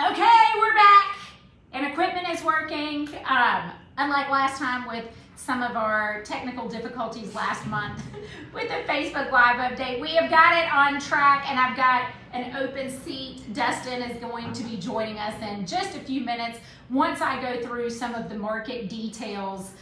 Okay, we're back and equipment is working. Unlike last time with some of our technical difficulties last month with the Facebook Live update, we have got it on track and I've got an open seat. Dustin is going to be joining us in just a few minutes. Once I go through some of the market details,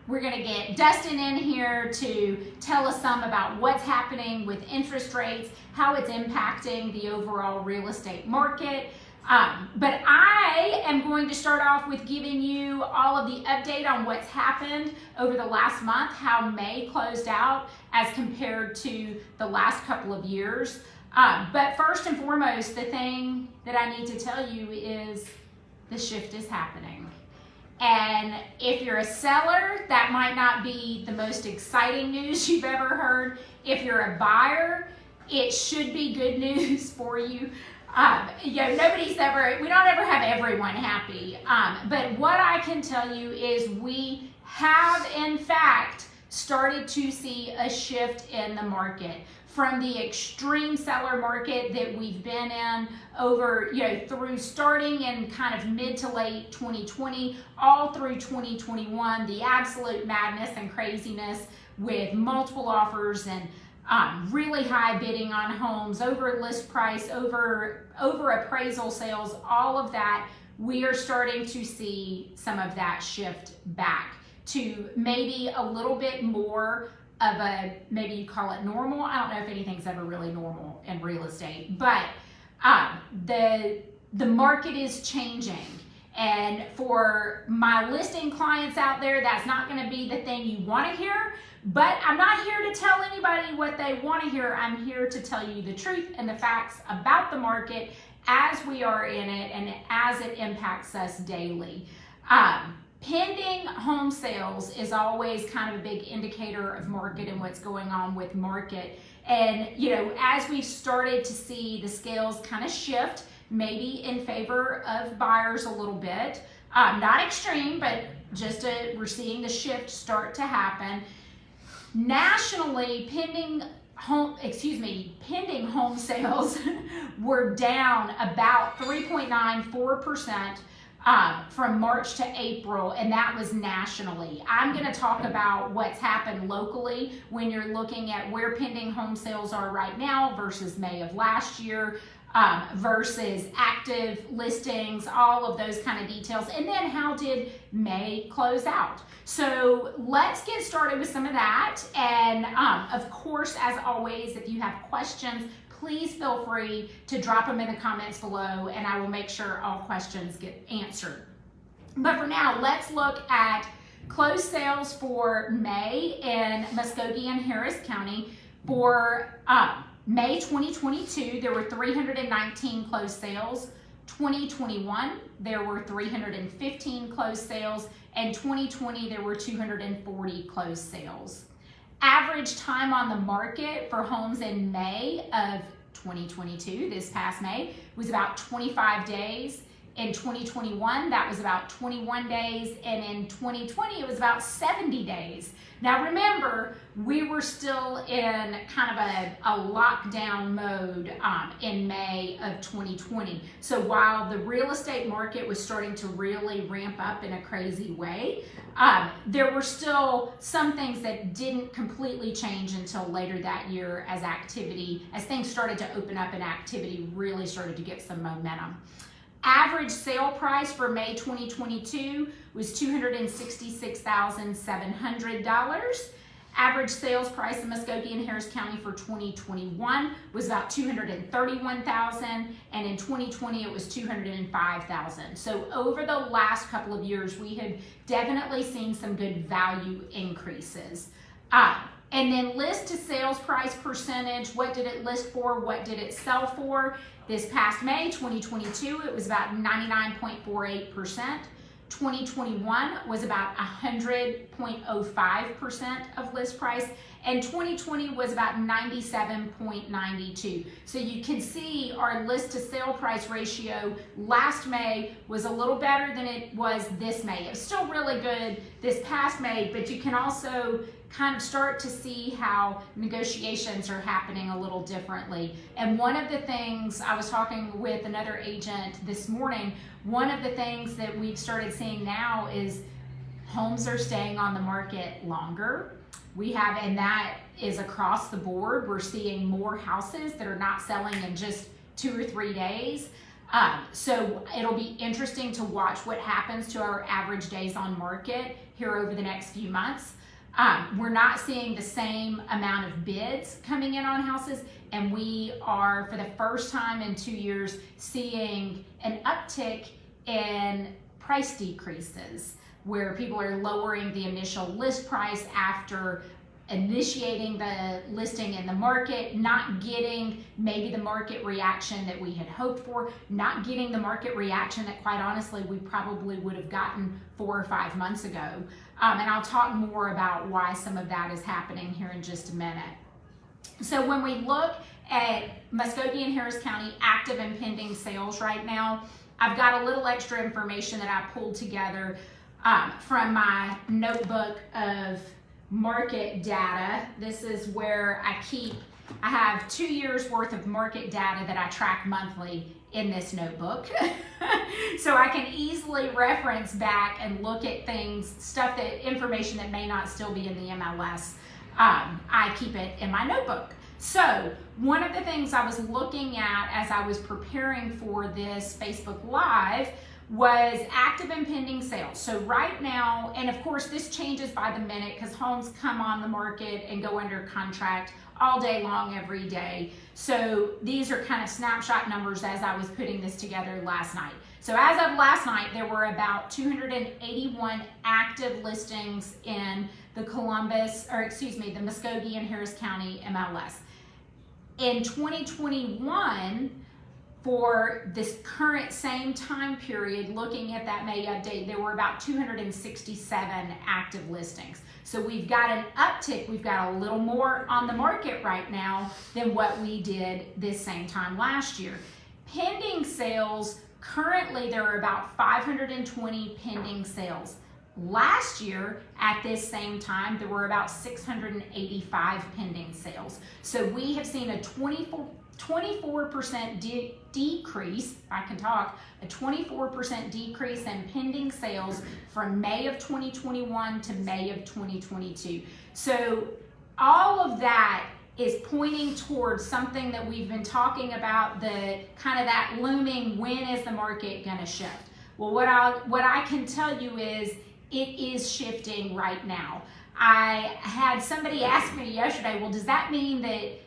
we're going to get Dustin in here to tell us some about what's happening with interest rates, how it's impacting the overall real estate market. But I am going to start off with giving you all of the update on what's happened over the last month, how May closed out as compared to the last couple of years. But first and foremost, the thing that I need to tell you is the shift is happening. And if you're a seller, that might not be the most exciting news you've ever heard. If you're a buyer, it should be good news for you. We don't ever have everyone happy. But what I can tell you is we have, in fact, started to see a shift in the market from the extreme seller market that we've been in over, through starting in kind of mid to late 2020, all through 2021, the absolute madness and craziness with multiple offers and really high bidding on homes, over list price, over appraisal sales, all of that. We are starting to see some of that shift back to maybe a little bit more of a, maybe you call it normal. I don't know if anything's ever really normal in real estate, but the market is changing. And for my listing clients out there, that's not going to be the thing you want to hear. But I'm not here to tell anybody what they want to hear. I'm here to tell you the truth and the facts about the market as we are in it and as it impacts us daily. Pending home sales is always kind of a big indicator of market and what's going on with market. And, as we've started to see the scales kind of shift, maybe in favor of buyers a little bit, not extreme, but we're seeing the shift start to happen. Nationally, pending home sales were down about 3.94% from March to April, and that was nationally. I'm going to talk about what's happened locally when you're looking at where pending home sales are right now versus May of last year. Versus active listings, all of those kind of details. And then how did May close out? So let's get started with some of that. And of course, as always, if you have questions, please feel free to drop them in the comments below and I will make sure all questions get answered. But for now, let's look at closed sales for May in Muskogee and Harris County. For May 2022, there were 319 closed sales. 2021, there were 315 closed sales. And 2020, there were 240 closed sales. Average time on the market for homes in May of 2022, this past May, was about 25 days. In 2021, that was about 21 days. And in 2020, it was about 70 days. Now remember, we were still in kind of a lockdown mode in May of 2020. So while the real estate market was starting to really ramp up in a crazy way, there were still some things that didn't completely change until later that year as things started to open up and activity really started to get some momentum. Average sale price for May 2022 was $266,700. Average sales price in Muskogee and Harris County for 2021 was about $231,000, and in 2020 it was $205,000. So over the last couple of years, we have definitely seen some good value increases. And then list to sales price percentage, what did it list for, what did it sell for? This past May 2022, it was about 99.48%. 2021 was about 100.05% of list price, and 2020 was about 97.92. So you can see our list to sale price ratio last May was a little better than it was this May. It was still really good this past May, but you can also kind of start to see how negotiations are happening a little differently. And one of the things, I was talking with another agent this morning, one of the things that we've started seeing now is homes are staying on the market longer. And that is across the board. We're seeing more houses that are not selling in just 2 or 3 days. So it'll be interesting to watch what happens to our average days on market here over the next few months. We're not seeing the same amount of bids coming in on houses, and we are, for the first time in 2 years, seeing an uptick in price decreases, where people are lowering the initial list price after initiating the listing in the market, not getting maybe the market reaction that we had hoped for, not getting the market reaction that quite honestly we probably would have gotten 4 or 5 months ago. And I'll talk more about why some of that is happening here in just a minute. So when we look at Muskogee and Harris County active and pending sales right now, I've got a little extra information that I pulled together from my notebook of market data. This is where I have 2 years worth of market data that I track monthly in this notebook. So I can easily reference back and look at information that may not still be in the MLS. I keep it in my notebook. So one of the things I was looking at as I was preparing for this Facebook Live was active and pending sales. So right now, and of course this changes by the minute because homes come on the market and go under contract all day long, every day. So these are kind of snapshot numbers as I was putting this together last night. So as of last night, there were about 281 active listings in the the Muskogee and Harris County MLS. In 2021, for this current same time period, looking at that May update, there were about 267 active listings. So we've got an uptick, we've got a little more on the market right now than what we did this same time last year. Pending sales, currently there are about 520 pending sales. Last year, at this same time, there were about 685 pending sales. So we have seen a 24% decrease, if I can talk, a 24% decrease in pending sales from May of 2021 to May of 2022. So all of that is pointing towards something that we've been talking about, the kind of that looming, when is the market going to shift? Well, what I can tell you is it is shifting right now. I had somebody ask me yesterday, well, does that mean that,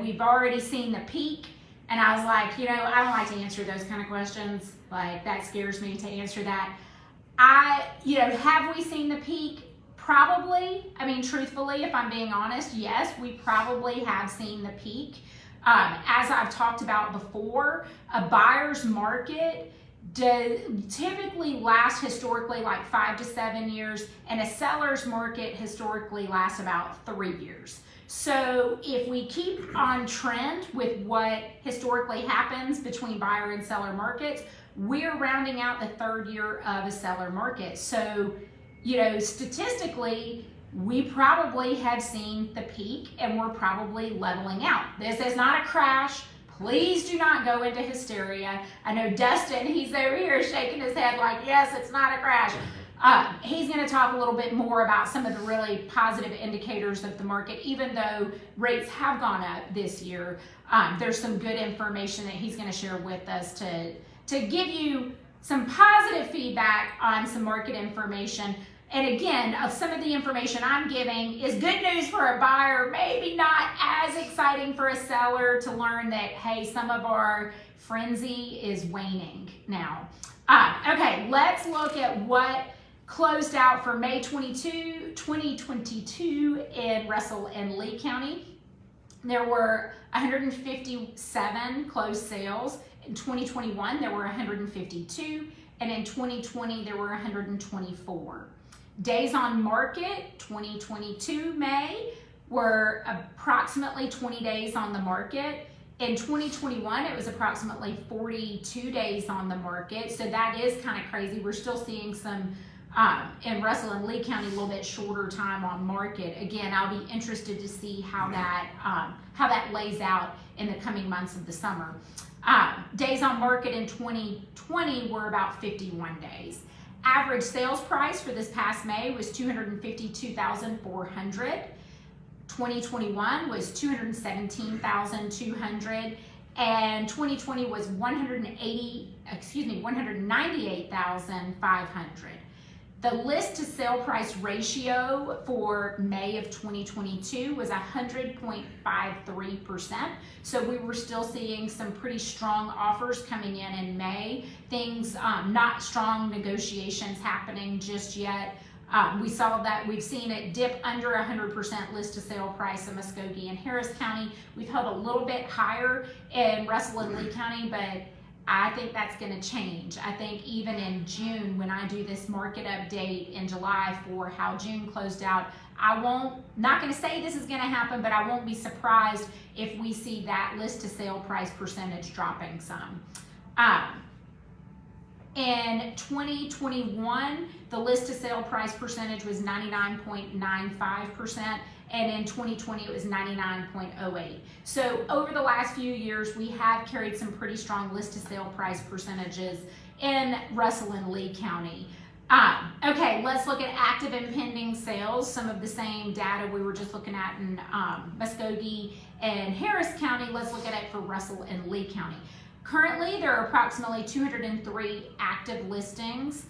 we've already seen the peak? And I was like, I don't like to answer those kind of questions. Like, that scares me to answer that. Have we seen the peak? Probably. I mean, truthfully, if I'm being honest, yes, we probably have seen the peak. As I've talked about before, a buyer's market typically lasts historically like 5 to 7 years, and a seller's market historically lasts about 3 years. So if we keep on trend with what historically happens between buyer and seller markets, we're rounding out the 3rd year of a seller market. So, statistically, we probably have seen the peak and we're probably leveling out. This is not a crash. Please do not go into hysteria. I know Dustin, he's over here shaking his head like, yes, it's not a crash. He's going to talk a little bit more about some of the really positive indicators of the market. Even though rates have gone up this year, there's some good information that he's going to share with us to give you some positive feedback on some market information. And again, of some of the information I'm giving is good news for a buyer, maybe not as exciting for a seller to learn that, hey, some of our frenzy is waning now. Okay, let's look at what closed out for May 2022 in Russell and Lee County. There were 157 closed sales. In 2021, there were 152. And in 2020, there were 124. Days on market, 2022 May, were approximately 20 days on the market. In 2021, it was approximately 42 days on the market. So that is kind of crazy. We're still seeing some In Russell and Lee County, a little bit shorter time on market. Again, I'll be interested to see how that lays out in the coming months of the summer. Days on market in 2020 were about 51 days. Average sales price for this past May was $252,400. 2021 was $217,200, and 2020 was $198,500. The list to sale price ratio for May of 2022 was 100.53%. So we were still seeing some pretty strong offers coming in May. Things, not strong negotiations happening just yet. We saw that, we've seen it dip under 100% list to sale price in Muskogee and Harris County. We've held a little bit higher in Russell and Lee County, but I think that's going to change. I think even in June, when I do this market update in July for how June closed out, not going to say this is going to happen, but I won't be surprised if we see that list to sale price percentage dropping some. In 2021, the list to sale price percentage was 99.95%, and in 2020 it was 99.08. So over the last few years, we have carried some pretty strong list to sale price percentages in Russell and Lee County. Okay, let's look at active and pending sales, some of the same data we were just looking at in Muskogee and Harris County. Let's look at it for Russell and Lee County. Currently, there are approximately 203 active listings.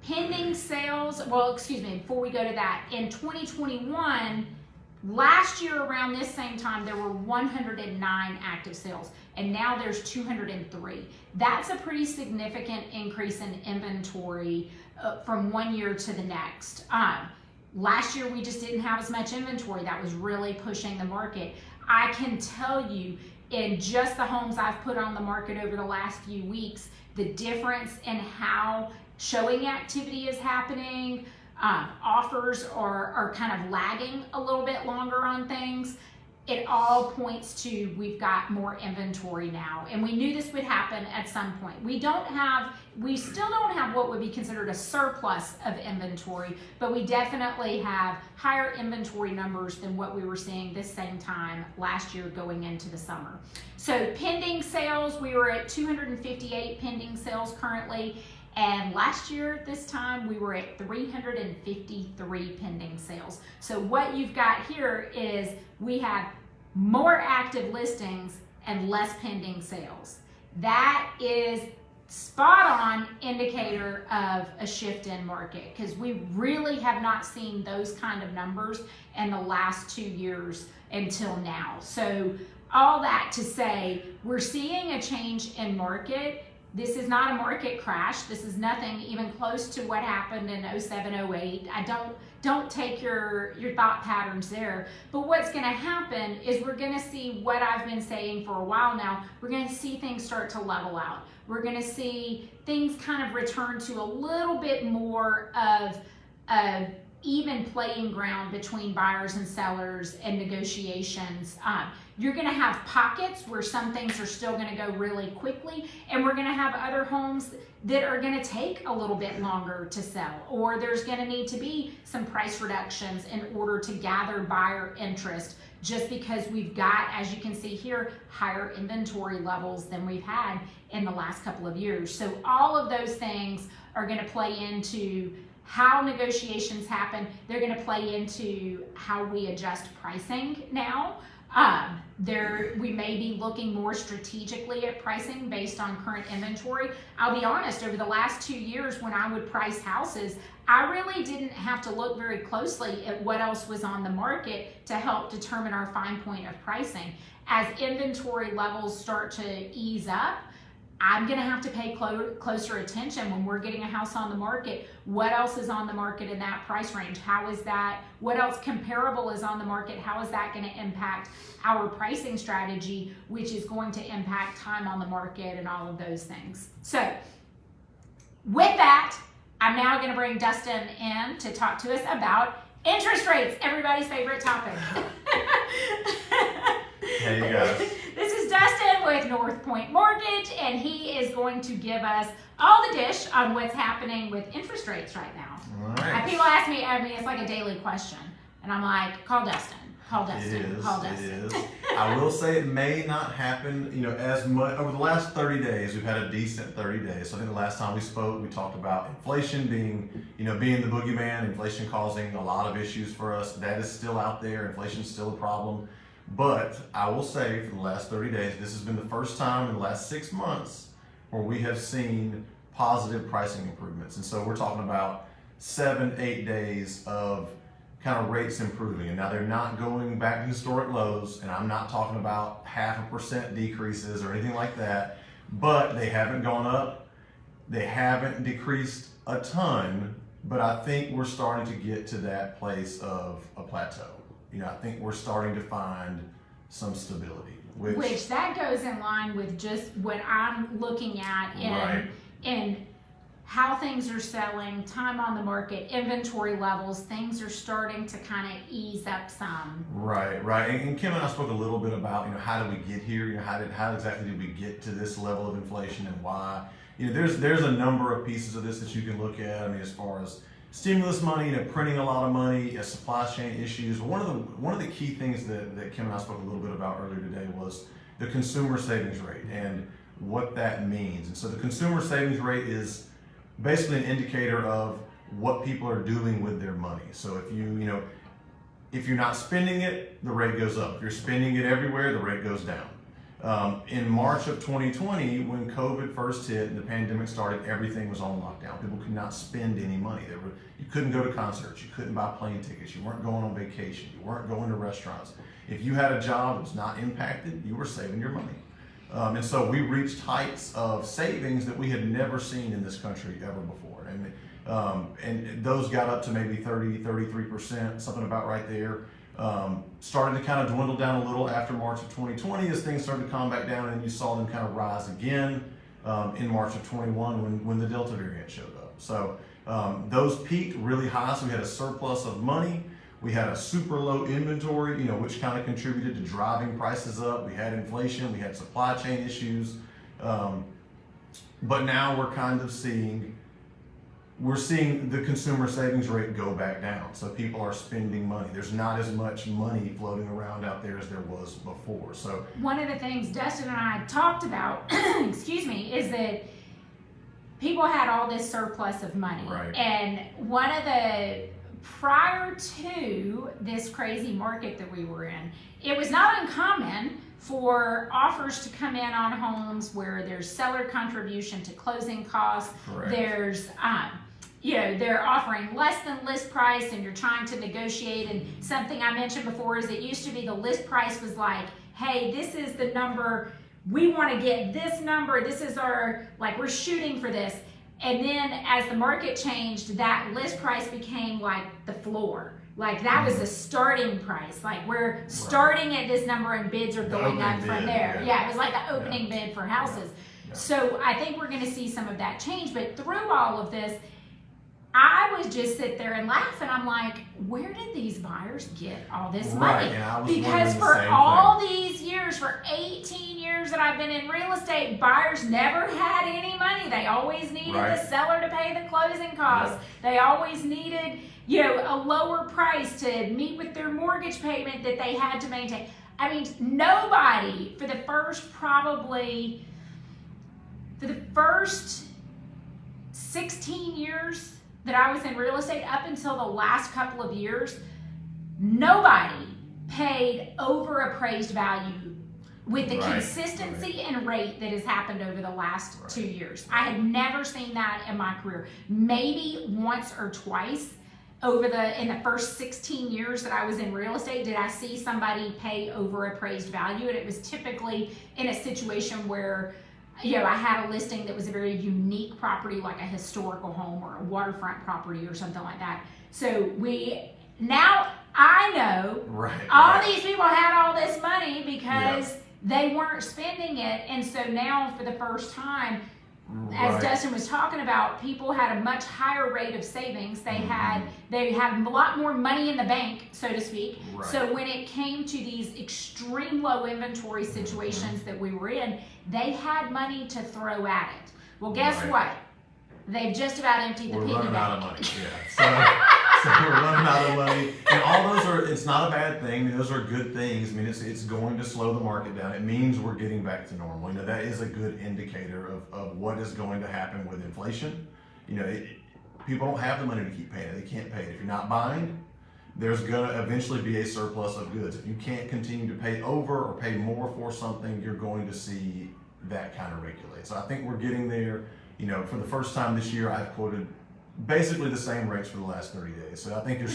Pending sales, before we go to that, in 2021, last year around this same time, there were 109 active sales, and now there's 203. That's a pretty significant increase in inventory from one year to the next. Last year, we just didn't have as much inventory. That was really pushing the market. I can tell you, in just the homes I've put on the market over the last few weeks, the difference in how showing activity is happening, offers are kind of lagging a little bit longer on things. It all points to we've got more inventory now, and we knew this would happen at some point. We still don't have what would be considered a surplus of inventory, but we definitely have higher inventory numbers than what we were seeing this same time last year going into the summer. So pending sales, we were at 258 pending sales currently, and last year at this time we were at 353 pending sales. So what you've got here is we have more active listings and less pending sales. That is spot on indicator of a shift in market, because we really have not seen those kind of numbers in the last 2 years until now. So all that to say, we're seeing a change in market. This is not a market crash. This is nothing even close to what happened in 07, 08. Don't take your thought patterns there. But what's going to happen is we're going to see what I've been saying for a while now. We're going to see things start to level out. We're going to see things kind of return to a little bit more of a even playing ground between buyers and sellers and negotiations. You're going to have pockets where some things are still going to go really quickly, and we're going to have other homes that are going to take a little bit longer to sell, or there's going to need to be some price reductions in order to gather buyer interest, just because we've got, as you can see here, higher inventory levels than we've had in the last couple of years. So all of those things are going to play into how negotiations happen. They're going to play into how we adjust pricing now. We may be looking more strategically at pricing based on current inventory. I'll be honest, over the last 2 years when I would price houses, I really didn't have to look very closely at what else was on the market to help determine our fine point of pricing. As inventory levels start to ease up, I'm going to have to pay closer attention when we're getting a house on the market. What else is on the market in that price range? How is that? What else comparable is on the market? How is that going to impact our pricing strategy, which is going to impact time on the market and all of those things? So with that, I'm now going to bring Dustin in to talk to us about interest rates, everybody's favorite topic. Hey guys. This is Dustin Dustin with North Point Mortgage, and he is going to give us all the dish on what's happening with interest rates right now. All right. And people ask me, I mean, it's like a daily question, and I'm like, call Dustin. Call Dustin. It is. Call Dustin. It is. I will say it may not happen, as much over the last 30 days. We've had a decent 30 days. So I think the last time we spoke, we talked about inflation being the boogeyman, inflation causing a lot of issues for us. That is still out there. Inflation is still a problem. But I will say for the last 30 days, this has been the first time in the last 6 months where we have seen positive pricing improvements. And so we're talking about 7-8 days of kind of rates improving. And now they're not going back to historic lows, and I'm not talking about 0.5% decreases or anything like that, but they haven't gone up. They haven't decreased a ton, but I think we're starting to get to that place of a plateau. I think we're starting to find some stability. Which that goes in line with just what I'm looking at in how things are selling, time on the market, inventory levels. Things are starting to kind of ease up some. Right. And Kim and I spoke a little bit about, how did we get here? How exactly did we get to this level of inflation and why? There's a number of pieces of this that you can look at. I mean, as far as stimulus money, printing a lot of money, supply chain issues. One of the key things that Kim and I spoke a little bit about earlier today was the consumer savings rate and what that means. And so the consumer savings rate is basically an indicator of what people are doing with their money. So if you're not spending it, the rate goes up. If you're spending it everywhere, the rate goes down. In March of 2020, when COVID first hit and the pandemic started, everything was on lockdown. People could not spend any money. You couldn't go to concerts. You couldn't buy plane tickets. You weren't going on vacation. You weren't going to restaurants. If you had a job that was not impacted, you were saving your money. And so we reached heights of savings that we had never seen in this country ever before. And those got up to maybe 33%, something about right there. Started to kind of dwindle down a little after March of 2020 as things started to calm back down, and you saw them kind of rise again in March of 21 when the Delta variant showed up. So those peaked really high, so we had a surplus of money. We had a super low inventory, which kind of contributed to driving prices up. We had inflation, we had supply chain issues. But now we're kind of seeing the consumer savings rate go back down. So people are spending money. There's not as much money floating around out there as there was before. So one of the things Dustin and I talked about, is that people had all this surplus of money. Right. And prior to this crazy market that we were in, it was not uncommon for offers to come in on homes where there's seller contribution to closing costs. Correct. There's, they're offering less than list price and you're trying to negotiate. And something I mentioned before is it used to be the list price was like, hey, this is the number, we want to get this number, this is we're shooting for this. And then as the market changed, that list price became like the floor. Like that was the starting price. Like we're starting at this number and bids are going up from there. Yeah, it was like the opening bid for houses. Yeah. So I think we're going to see some of that change. But through all of this, I would just sit there and laugh, and I'm like, where did these buyers get all this money? And I was because for all these years, for 18 years that I've been in real estate, buyers never had any money. They always needed the seller to pay the closing costs. They always needed, a lower price to meet with their mortgage payment that they had to maintain. I mean, nobody for the first 16 years that I was in real estate, up until the last couple of years, nobody paid over appraised value with the consistency and rate that has happened over the last 2 years. I had never seen that in my career. Maybe once or twice in the first 16 years that I was in real estate did I see somebody pay over appraised value, and it was typically in a situation where I had a listing that was a very unique property, like a historical home or a waterfront property or something like that. So now I know all these people had all this money because they weren't spending it. And so now for the first time, as Dustin was talking about, people had a much higher rate of savings. They had a lot more money in the bank, so to speak. Right. So when it came to these extreme low inventory situations that we were in, they had money to throw at it. Well, guess what? They've just about emptied the piggy bank. We're running out of money. Yeah. So we're running out of money, and all those are. It's not a bad thing. Those are good things. I mean, it's going to slow the market down. It means we're getting back to normal. You know, that is a good indicator of what is going to happen with inflation. You know, people don't have the money to keep paying it. They can't pay it. If you're not buying, there's going to eventually be a surplus of goods. If you can't continue to pay over or pay more for something, you're going to see that kind of regulate. So I think we're getting there. You know, for the first time this year, I've quoted basically the same rates for the last 30 days. So I think you're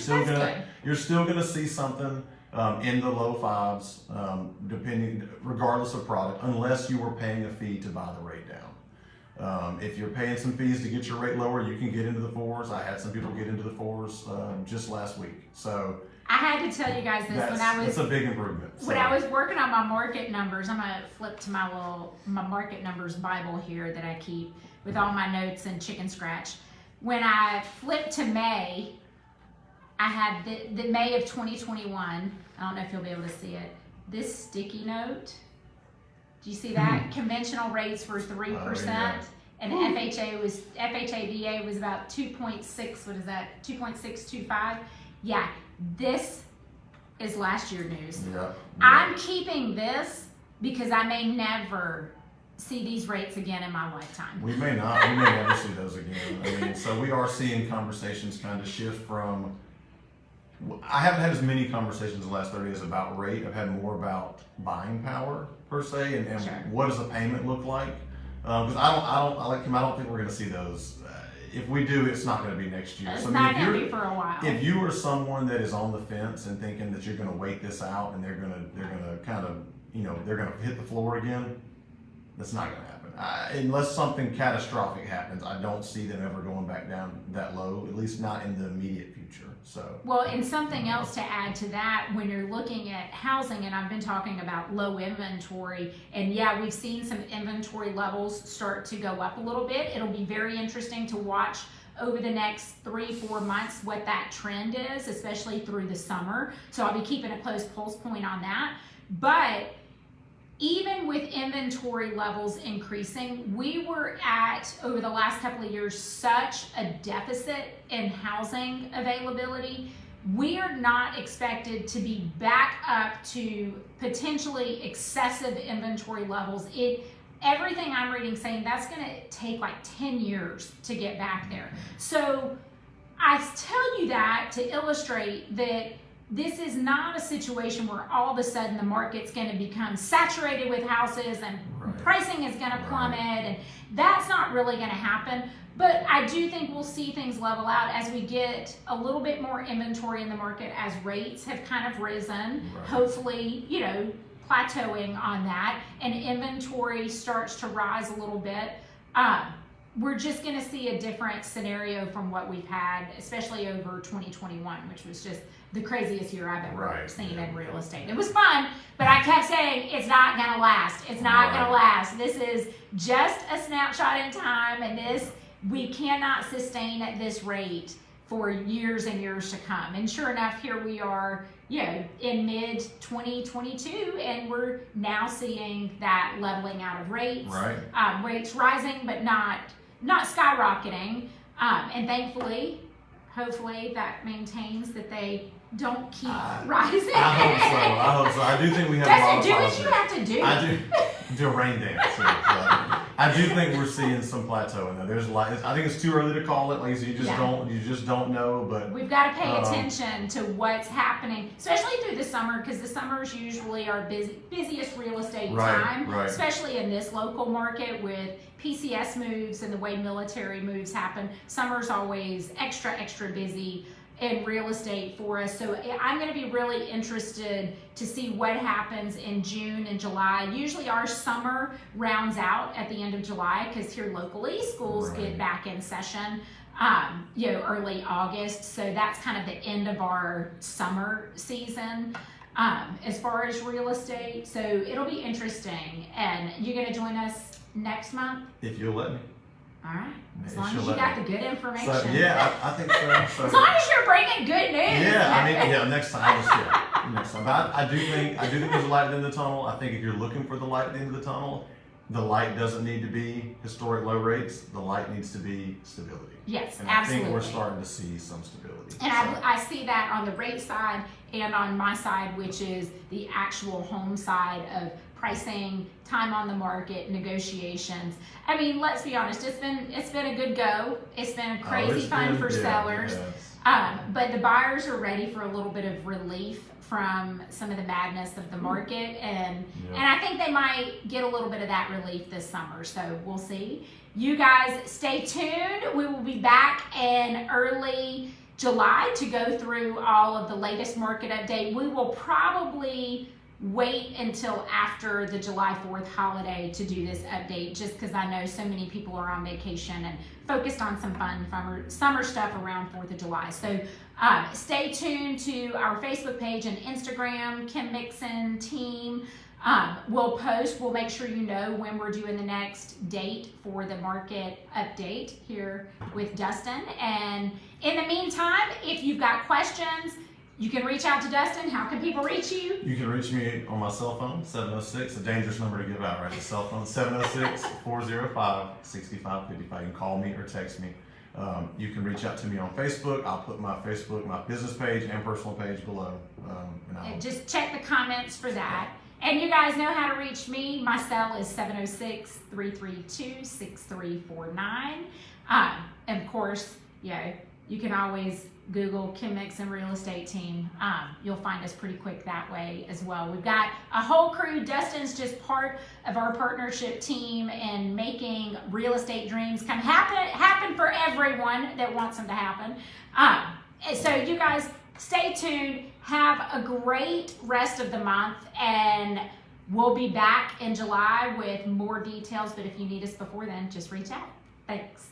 still gonna see something in the low fives, regardless of product, unless you were paying a fee to buy the rate down. If you're paying some fees to get your rate lower, you can get into the fours. I had some people get into the fours just last week. So I had to tell you guys this it's a big improvement. When I was working on my market numbers, I'm gonna flip to my market numbers Bible here that I keep with all my notes and chicken scratch. When I flipped to May, I had the May of 2021. I don't know if you'll be able to see it. This sticky note. Do you see that? Conventional rates were 3%, and FHA was about 2.6. What is that? 2.625. Yeah, this is last year news. Yeah. I'm keeping this because I may never see these rates again in my lifetime. We may not. We may never see those again. I mean, so we are seeing conversations kind of shift from. I haven't had as many conversations the last 30 days about rate. I've had more about buying power per se, and Sure. what does a payment look like? Because I don't think we're going to see those. If we do, it's not going to be next year. It's so, not going to be for a while. If you are someone that is on the fence and thinking that you're going to wait this out and they're going to kind of, you know, they're going to hit the floor again, that's not going to happen. Unless something catastrophic happens, I don't see them ever going back down that low, at least not in the immediate future. So. Well, and something else to add to that, when you're looking at housing, and I've been talking about low inventory, and yeah, we've seen some inventory levels start to go up a little bit. It'll be very interesting to watch over the next 3-4 months what that trend is, especially through the summer. So I'll be keeping a close pulse point on that. But even with inventory levels increasing, we were at, over the last couple of years, such a deficit in housing availability. We are not expected to be back up to potentially excessive inventory levels. Everything I'm reading saying that's going to take like 10 years to get back there. So I tell you that to illustrate that this is not a situation where all of a sudden the market's going to become saturated with houses and pricing is going to plummet, and that's not really going to happen. But I do think we'll see things level out as we get a little bit more inventory in the market as rates have kind of risen, hopefully, you know, plateauing on that, and inventory starts to rise a little bit. We're just going to see a different scenario from what we've had, especially over 2021, which was just the craziest year I've ever seen in real estate. It was fun, but I kept saying, it's not going to last. It's not going to last. This is just a snapshot in time, and we cannot sustain at this rate for years and years to come. And sure enough, here we are, you know, in mid 2022, and we're now seeing that leveling out of rates. Rates rising, but not skyrocketing. And thankfully, hopefully that maintains that they don't keep rising. I hope so. I do think we have a lot of do what you have to do. I do a rain dance. I do think we're seeing some plateauing though. I think it's too early to call it. Like you just don't know. But we've got to pay attention to what's happening, especially through the summer, because the summers usually are busiest real estate time, especially in this local market with PCS moves and the way military moves happen. Summer's always extra busy in real estate for us. So I'm going to be really interested to see what happens in June and July. Usually our summer rounds out at the end of July because here locally schools get back in session early August. So that's kind of the end of our summer season as far as real estate. So it'll be interesting. And you're going to join us next month? If you'll let me. All right. As Maybe long she'll as you let got me. the good information. So, yeah, I think so. As long as you're bringing good news. Yeah, I mean, yeah. Next time, I'll just next time. But I do think there's a light at the end of the tunnel. I think if you're looking for the light at the end of the tunnel, the light doesn't need to be historic low rates. The light needs to be stability. Yes, and absolutely. I think we're starting to see some stability. And I see that on the rate side and on my side, which is the actual home side of pricing, time on the market, negotiations. I mean, let's be honest, it's been a good go. It's been a crazy fun for sellers. Yes. But the buyers are ready for a little bit of relief from some of the madness of the market, and I think they might get a little bit of that relief this summer. So we'll see. You guys stay tuned. We will be back in early July to go through all of the latest market update. We will probably wait until after the July 4th holiday to do this update, just because I know so many people are on vacation and focused on some fun summer stuff around 4th of July. So stay tuned to our Facebook page and Instagram, Kim Mixon Team. We'll post, we'll make sure you know when we're doing the next date for the market update here with Dustin. And in the meantime, if you've got questions, you can reach out to Dustin. How can people reach you? You can reach me on my cell phone, 706, a dangerous number to give out, right? The cell phone, 706-405-6555. You can call me or text me. You can reach out to me on Facebook. I'll put my Facebook, my business page and personal page below. And just check the comments for that. And you guys know how to reach me. My cell is 706-332-6349. And of course, you can always Google Kim Mixon Real Estate Team. You'll find us pretty quick that way as well. We've got a whole crew. Dustin's just part of our partnership team and making real estate dreams come happen for everyone that wants them to happen. So you guys stay tuned. Have a great rest of the month, and we'll be back in July with more details. But if you need us before then, just reach out. Thanks.